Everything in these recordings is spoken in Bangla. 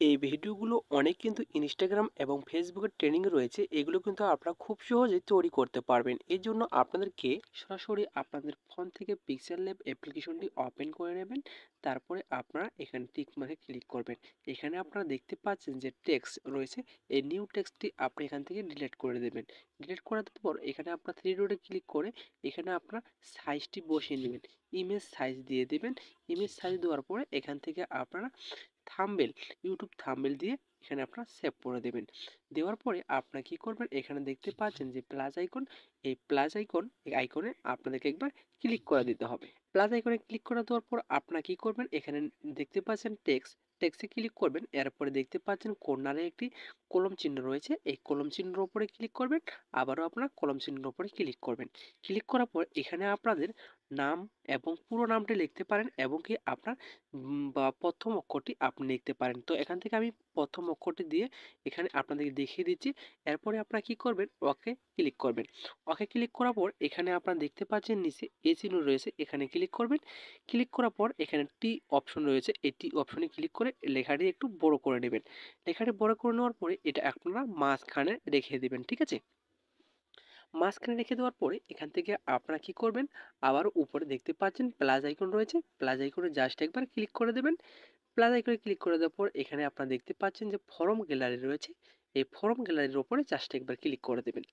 এই ভিডিওগুলো অনেক কিন্তু ইনস্টাগ্রাম এবং ফেসবুকের ট্রেন্ডিং রয়েছে, এগুলো কিন্তু আপনারা খুব সহজেই তৈরি করতে পারবেন। এর জন্য আপনাদেরকে সরাসরি আপনাদের ফোন থেকে পিক্সেল ল্যাব অ্যাপ্লিকেশনটি ওপেন করে নেবেন। তারপরে আপনারা এখানে টিক মার্কে ক্লিক করবেন। এখানে আপনারা দেখতে পাচ্ছেন যে টেক্সট রয়েছে, এই নিউ টেক্সটটি আপনি এখান থেকে ডিলিট করে দেবেন। ডিলিট করার পর এখানে আপনার থ্রি ডটে ক্লিক করে এখানে আপনার সাইজটি বসিয়ে নেবেন। ইমেজ সাইজ দিয়ে দেবেন। ইমেজ সাইজ দেওয়ার পরে এখান থেকে আপনারা থাম্বনেল, ইউটিউব থাম্বনেল দিয়ে এখানে আপনারা সেভ করে দেবেন। দেওয়ার পরে আপনারা কি করবেন, এখানে দেখতে পাচ্ছেন যে প্লাস আইকন, এই প্লাস আইকন এই আইকনে আপনাদেরকে একবার ক্লিক করে দিতে হবে। প্লাস আইকনে ক্লিক করে দেওয়ার পর আপনারা কি করবেন, এখানে দেখতে পাচ্ছেন টেক্সটে ক্লিক করবেন। এরপরে দেখতে পাচ্ছেন কর্নারে একটি কলম চিহ্ন রয়েছে, এই কলম চিহ্নের উপরে ক্লিক করবেন। আবারও আপনারা কলম চিহ্নের উপরে ক্লিক করবেন। ক্লিক করার পর এখানে আপনাদের নাম এবং পুরো নামটি লিখতে পারেন এবং কি আপনার বা প্রথম অক্ষরটি আপনি লিখতে পারেন। তো এখান থেকে আমি প্রথম অক্ষরটি দিয়ে এখানে আপনাদেরকে দেখিয়ে দিচ্ছি। এরপরে আপনারা কি করবেন, ওকে ক্লিক করবেন। ওকে ক্লিক করার পর এখানে আপনারা দেখতে পাচ্ছেন নিচে এ চিহ্ন রয়েছে, এখানে ক্লিক করবেন। ক্লিক করার পর এখানে টি অপশন রয়েছে, এই টি অপশনে ক্লিক করে লেখাটি একটু বড় করে নেবেন। লেখাটি বড় করে নেওয়ার পরে এটা আপনারা মাঝখানে রেখে দিবেন, ঠিক আছে? মাঝখানে রেখে দেওয়ার পরে এখান থেকে আপনারা কি করবেন, আবার উপরে দেখতে পাচ্ছেন প্লাস আইকন রয়েছে, প্লাস আইকনে জাস্ট একবার ক্লিক করে দেবেন। প্লাস আইকনে ক্লিক করে দেওয়ার পর এখানে আপনারা দেখতে পাচ্ছেন যে ফরম গ্যালারি রয়েছে, এই ফরম গ্যালারির উপরে জাস্ট একবার ক্লিক করে দেবেন।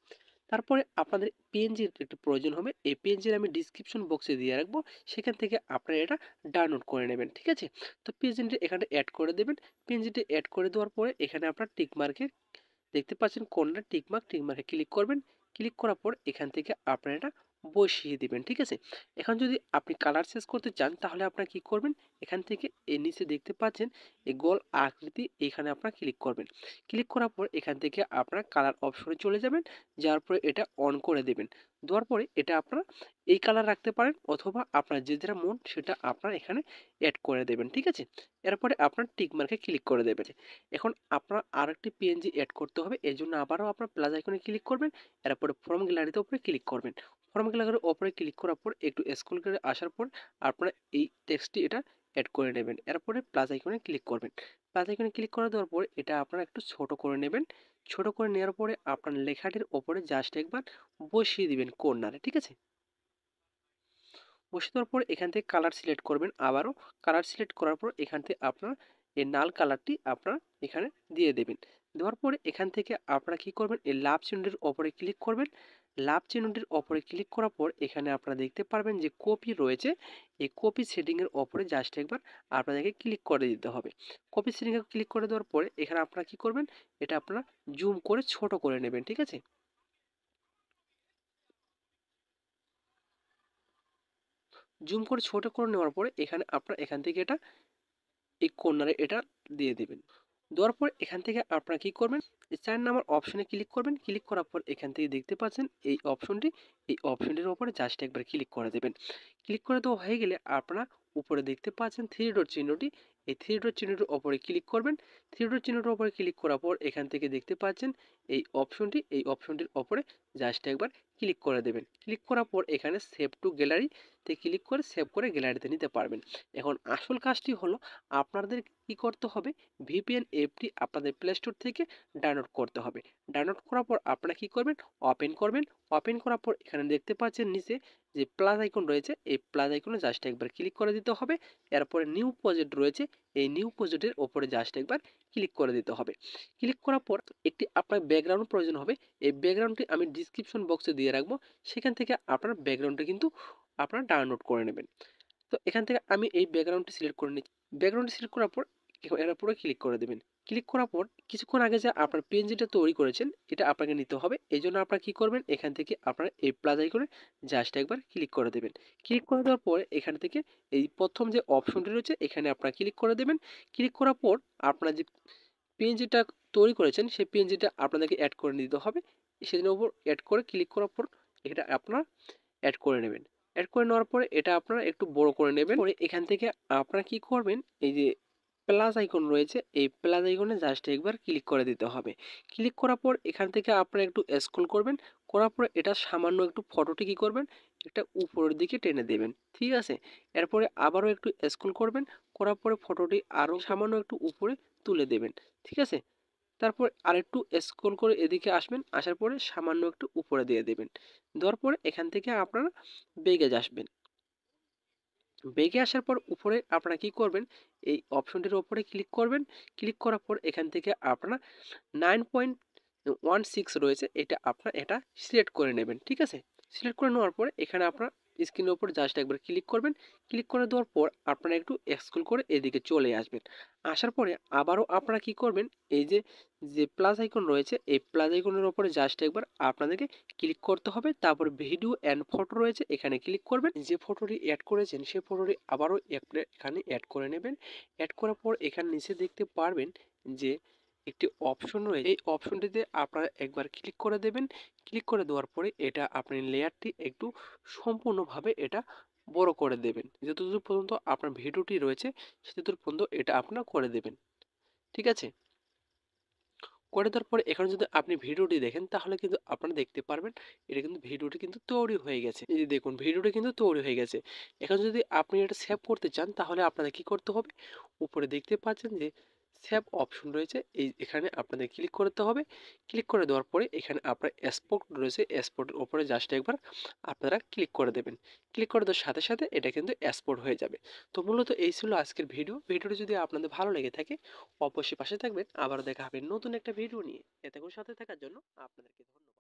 তারপরে আপনাদের পিএনজির একটু প্রয়োজন হবে, এই পিএনজির আমি ডিসক্রিপশন বক্সে দিয়ে রাখবো, সেখান থেকে আপনারা এটা ডাউনলোড করে নেবেন, ঠিক আছে? তো পিএনজিটা এখানে অ্যাড করে দেবেন। পিএনজিটা অ্যাড করে দেওয়ার পরে এখানে আপনার টিক মার্কে দেখতে পাচ্ছেন কোনটা টিকমার্কে ক্লিক করবেন। ক্লিক করার পর এখান থেকে আপনারা এটা বসিয়ে দিবেন, ঠিক আছে? এখন যদি আপনি কালার চেঞ্জ করতে চান তাহলে আপনারা কি করবেন, এখান থেকে এর নিচে দেখতে পাচ্ছেন এই গোল আকৃতি, এখানে আপনারা ক্লিক করবেন। ক্লিক করার পর এখান থেকে আপনারা কালার অপশনে চলে যাবেন, যাওয়ার পরে এটা অন করে দেবেন। দেওয়ার পরে এটা আপনারা এই কালার রাখতে পারেন অথবা আপনার যেটা মন সেটা আপনারা এখানে অ্যাড করে দেবেন, ঠিক আছে? এরপরে আপনার টিক মার্কে ক্লিক করে দেবেন। এখন আপনার আরেকটি পিএনজি অ্যাড করতে হবে, এই জন্য আবারও আপনার প্লাস আইকনে ক্লিক করবেন। এরপরে ফর্ম গ্যালারিতে উপরে ক্লিক করবেন। ফর্ম গ্যালারির উপরে ক্লিক করার পর একটু স্ক্রল করে আসার পর আপনারা এই টেক্সটটি এটা অ্যাড করে নেবেন। এরপরে প্লাস আইকনে ক্লিক করবেন। প্লাস আইকনে ক্লিক করে দেওয়ার পর এটা আপনারা একটু ছোট করে নেবেন। ছোট করে নেওয়ার পরে আপনার লেখাটির ওপরে জাস্ট একবার বসিয়ে দিবেন কর্নারে, ঠিক আছে? বসিয়ে দেওয়ার পর এখান থেকে কালার সিলেক্ট করবেন। আবারও কালার সিলেক্ট করার পর এখান থেকে আপনার এই লাল কালারটি আপনারা এখানে দিয়ে দেবেন। দেওয়ার পরে এখান থেকে আপনারা কি করবেন, এই লাভ চিহ্নটির ওপরে ক্লিক করবেন। লাভ চিহ্নটির ওপরে ক্লিক করার পর এখানে আপনারা দেখতে পারবেন যে কপি রয়েছে, এই কপি সেটিংয়ের ওপরে জাস্ট একবার আপনাদেরকে ক্লিক করে দিতে হবে। কপি সেটিংয়ে ক্লিক করে দেওয়ার পরে এখানে আপনারা কি করবেন, এটা আপনারা জুম করে ছোট করে নেবেন, ঠিক আছে? জুম করে ছোট করে নেওয়ার পরে এখানে আপনারা এখান থেকে এটা এই কর্নারে এটা দিয়ে দিবেন। দেওয়ার পর এখান থেকে আপনারা কি করবেন, এই ৪ নাম্বার অপশনে ক্লিক করবেন। ক্লিক করার পর এখান থেকে দেখতে পাচ্ছেন এই অপশনটি, এই অপশনটির উপরে জাস্ট একবার ক্লিক করে দেবেন। ক্লিক করে দেওয়া হয়ে গেলে আপনারা উপরে দেখতে পাচ্ছেন থ্রি ডট চিহ্নটি, এই থ্রি ডট চিহ্নটির উপরে ক্লিক করবেন। থ্রি ডট চিহ্নটির উপরে ক্লিক করার পর এখান থেকে দেখতে পাচ্ছেন এই অপশনটি, এই অপশনটির উপরে জাস্ট একবার ক্লিক করে দেবেন। ক্লিক করার পর এখানে সেভ টু গ্যালারিতে ক্লিক করে সেভ করে গ্যালারিতে নিতে পারবেন। এখন আসল কাজটি হলো আপনাদের কি করতে হবে, ভিপিএন অ্যাপটি আপনাদের প্লে স্টোর থেকে ডাউনলোড করতে হবে। ডাউনলোড করার পর আপনারা কি করবেন, ওপেন করবেন। ওপেন করার পর এখানে দেখতে পাচ্ছেন নিচে যে প্লাস আইকন রয়েছে, এই প্লাস আইকনে জাস্ট একবার ক্লিক করে দিতে হবে। এরপরে নিউ প্রজেক্ট রয়েছে, এই নিউ প্রজেক্টের ওপরে জাস্ট একবার ক্লিক করে দিতে হবে। ক্লিক করার পর একটি আপনার ব্যাকগ্রাউন্ড প্রয়োজন হবে, এই ব্যাকগ্রাউন্ডটি আমি ডিসক্রিপশন বক্সে দিয়ে রাখবো, সেখান থেকে আপনার ব্যাকগ্রাউন্ডটা কিন্তু আপনারা ডাউনলোড করে নেবেন। তো এখান থেকে আমি এই ব্যাকগ্রাউন্ডটি সিলেক্ট করে নিচ্ছি। ব্যাকগ্রাউন্ডটি সিলেক্ট করার পর এর উপরে ক্লিক করে দেবেন। ক্লিক করার পর কিছুক্ষণ আগে যে আপনার পিএনজিটা তৈরি করেছেন এটা আপনাকে নিতে হবে। এই জন্য আপনারা কি করবেন, এখান থেকে আপনারা এই প্লাস আইকনে জাস্ট একবার ক্লিক করে দেবেন। ক্লিক করে দেওয়ার পরে এখান থেকে এই প্রথম যে অপশনটি রয়েছে এখানে আপনারা ক্লিক করে দেবেন। ক্লিক করার পর আপনারা যে পিএনজিটা তৈরি করেছেন সেই পিএনজিটা আপনাদেরকে অ্যাড করে নিতে হবে। সেদিনের উপর অ্যাড করে ক্লিক করার পর এটা আপনারা অ্যাড করে নেবেন। অ্যাড করে নেওয়ার পরে এটা আপনারা একটু বড় করে নেবেন। পরে এখান থেকে আপনারা কি করবেন, এই যে প্লাস আইকন রয়েছে এই প্লাস আইকনে জাস্ট একবার ক্লিক করে দিতে হবে। ক্লিক করার পর এখান থেকে আপনারা একটু স্ক্রল করবেন, করার পরে এটা সামান্য একটু ফটোটি কি করবেন, এটা উপরের দিকে টেনে দেবেন, ঠিক আছে? এরপরে আবারও একটু স্ক্রল করবেন, করার পরে ফটোটি আরও সামান্য একটু উপরে তুলে দেবেন। ঠিক আছে? তারপর আরেকটু স্ক্রল করে এদিকে আসবেন, আসার পরে সামান্য একটু উপরে দিয়ে দেবেন। দেওয়ার পরে এখান থেকে আপনারা বেগে আসবেন। বেগে আসার পর উপরে আপনারা কি করবেন, এই অপশনটির উপরে ক্লিক করবেন। ক্লিক করার পর এখান থেকে আপনারা 9.16 রয়েছে, এটা আপনারা এটা সিলেক্ট করে নেবেন। ঠিক আছে? সিলেক্ট করে নেওয়ার পর এখানে আপনারা স্ক্রিনের উপর জাস্ট একবার ক্লিক করবেন। ক্লিক করে দেওয়ার পর আপনারা একটু স্ক্রল করে এদিকে চলে আসবেন। আসার পরে আবারও আপনারা কি করবেন, এই যে যে প্লাস আইকন রয়েছে এই প্লাস আইকনের উপরে জাস্ট একবার আপনাদেরকে ক্লিক করতে হবে। তারপর ভিডিও অ্যান্ড ফটো রয়েছে, এখানে ক্লিক করবেন। যে ফটোটি অ্যাড করেছেন সেই ফটোটি আবারও এখানে অ্যাড করে নেবেন। অ্যাড করার পর এখানে নিচে দেখতে পারবেন যে একটি অপশন রয়েছে, এই অপশনটিতে আপনারা একবার ক্লিক করে দেবেন। ক্লিক করে দেওয়ার পরে এটা আপনি লেয়ারটি একটু সম্পূর্ণভাবে এটা বড় করে দেবেন। যতদূর পর্যন্ত আপনার ভিডিওটি রয়েছে সেতদূর পর্যন্ত এটা আপনারা করে দেবেন। ঠিক আছে? করে দেওয়ার পরে এখানে যদি আপনি ভিডিওটি দেখেন তাহলে কিন্তু আপনারা দেখতে পারবেন এটা কিন্তু ভিডিওটি কিন্তু তৈরি হয়ে গেছে। এই যে দেখুন ভিডিওটি কিন্তু তৈরি হয়ে গেছে। এখন যদি আপনি এটা সেভ করতে চান তাহলে আপনাদের কি করতে হবে, উপরে দেখতে পাচ্ছেন যে সেভ অপশন রয়েছে, এই এখানে আপনাদের ক্লিক করতে হবে। ক্লিক করে দেওয়ার পরে এখানে আপনার এক্সপোর্ট রয়েছে, এক্সপোর্টের উপরে জাস্ট একবার আপনারা ক্লিক করে দেবেন। ক্লিক করে দেওয়ার সাথে সাথে এটা কিন্তু এক্সপোর্ট হয়ে যাবে। তো মূলত এই ছিল আজকের ভিডিওটি যদি আপনাদের ভালো লেগে থাকে অবশ্যই পাশে থাকবেন। আবারও দেখা হবে নতুন একটা ভিডিও নিয়ে। এতক্ষণ সাথে থাকার জন্য আপনাদেরকে ধন্যবাদ।